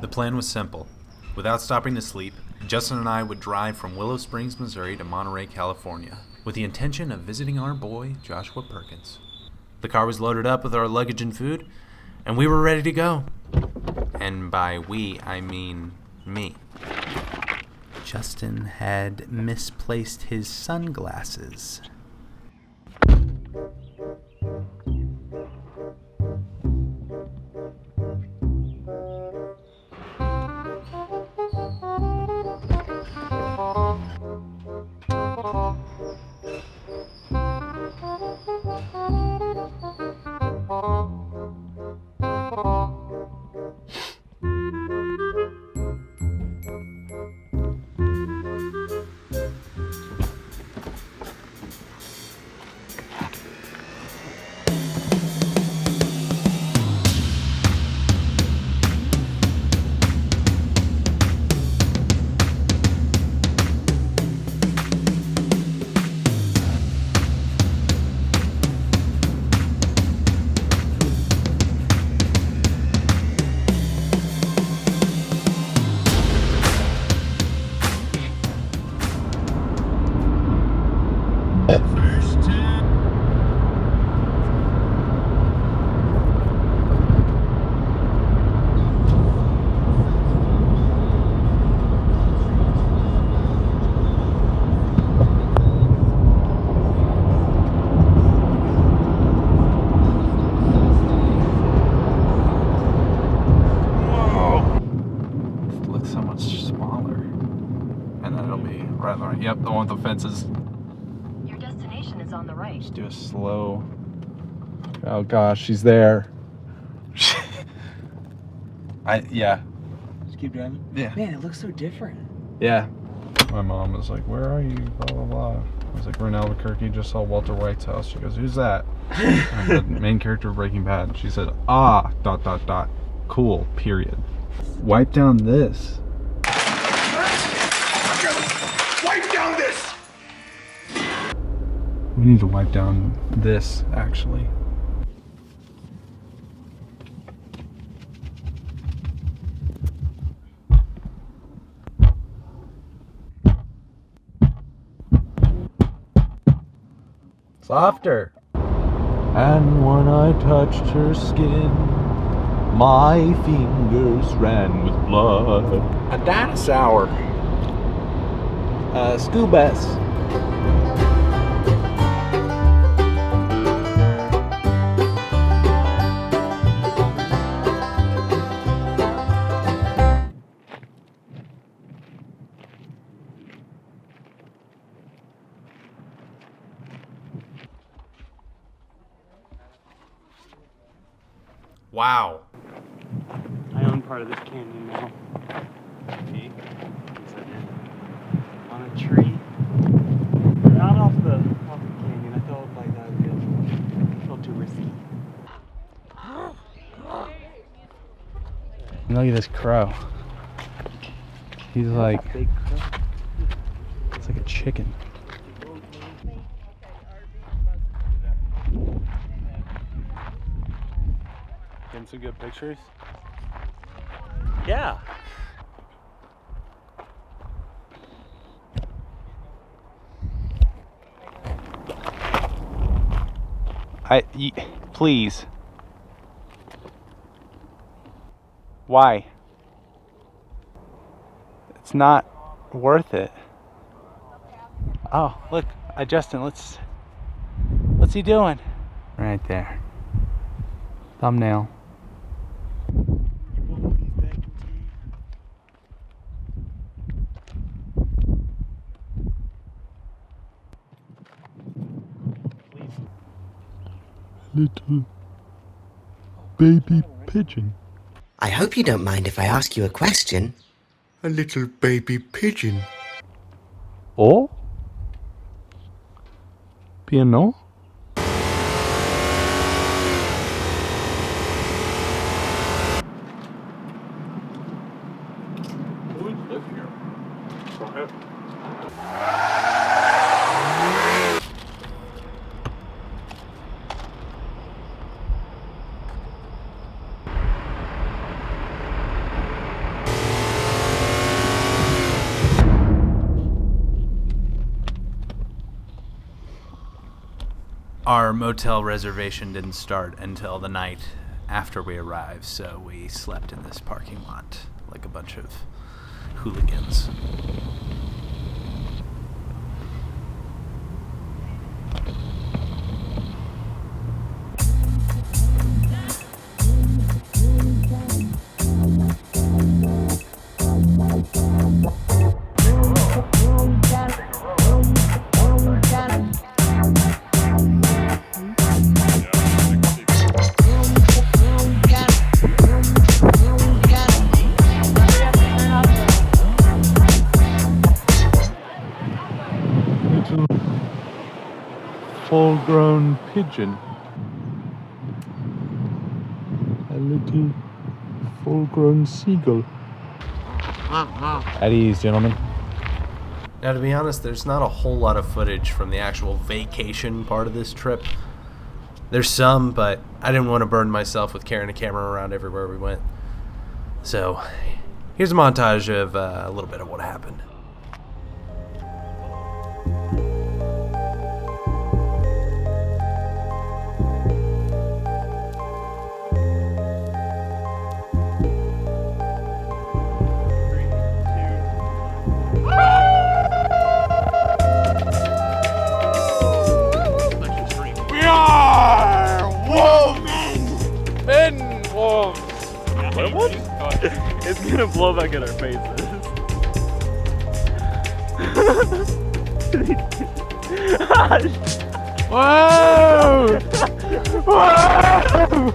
The plan was simple. Without stopping to sleep, Justin and I would drive from Willow Springs, Missouri to Monterey, California, with the intention of visiting our boy, Joshua Perkins. The car was loaded up with our luggage and food, and we were ready to go. And by we, I mean me. Justin had misplaced his sunglasses. Yep, the one with the fences. Your destination is on the right. Just do a slow. Oh gosh, she's there. Yeah. Just keep driving. Yeah. Man, it looks so different. Yeah. My mom was like, "Where are you?" Blah blah blah. I was like, "We're in Albuquerque. Just saw Walter White's house." She goes, "Who's that?" I'm the main character of Breaking Bad. She said, "Ah, ... Cool. Period." Wipe down this. We need to wipe down this, actually. Softer. And when I touched her skin, my fingers ran with blood. A dinosaur. School bus. Wow. I own part of this canyon now. Me? On a tree. Not off the canyon. I felt like that would be a little too risky. Look at this crow. He's like, Big crow. it's like a chicken. Getting some good pictures? Yeah. Please. Why? It's not worth it. Oh, look, Justin, what's he doing? Right there. Thumbnail. Little baby pigeon. I hope you don't mind if I ask you a question. A little baby pigeon. Oh? Piano? Our motel reservation didn't start until the night after we arrived, so we slept in this parking lot like a bunch of hooligans. Full-grown pigeon. A little full-grown seagull. At ease, gentlemen. Now, to be honest, there's not a whole lot of footage from the actual vacation part of this trip. There's some, but I didn't want to burden myself with carrying a camera around everywhere we went. So, here's a montage of a little bit of what happened. It's gonna blow back in our faces. Whoa! Whoa!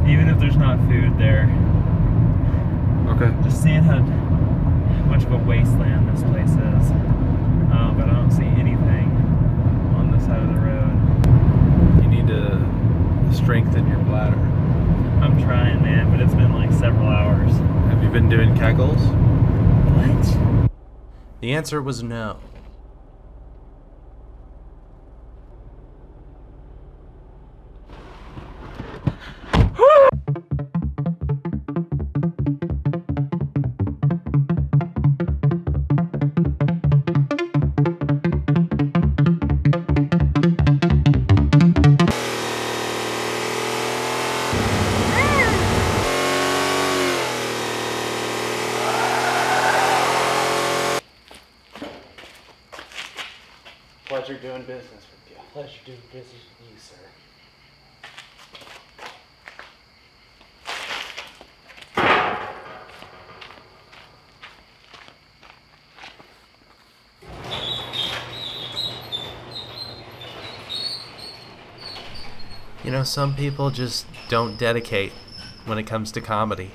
Even if there's not food there. Okay. Just seeing how much of a wasteland this place is. But I don't see anything on the side of the road. You need to strengthen your bladder. I'm trying, man, but it's been like several hours. Have you been doing kegels? What? The answer was no. Pleasure doing business with you. Pleasure doing business with you, sir. You know, some people just don't dedicate when it comes to comedy.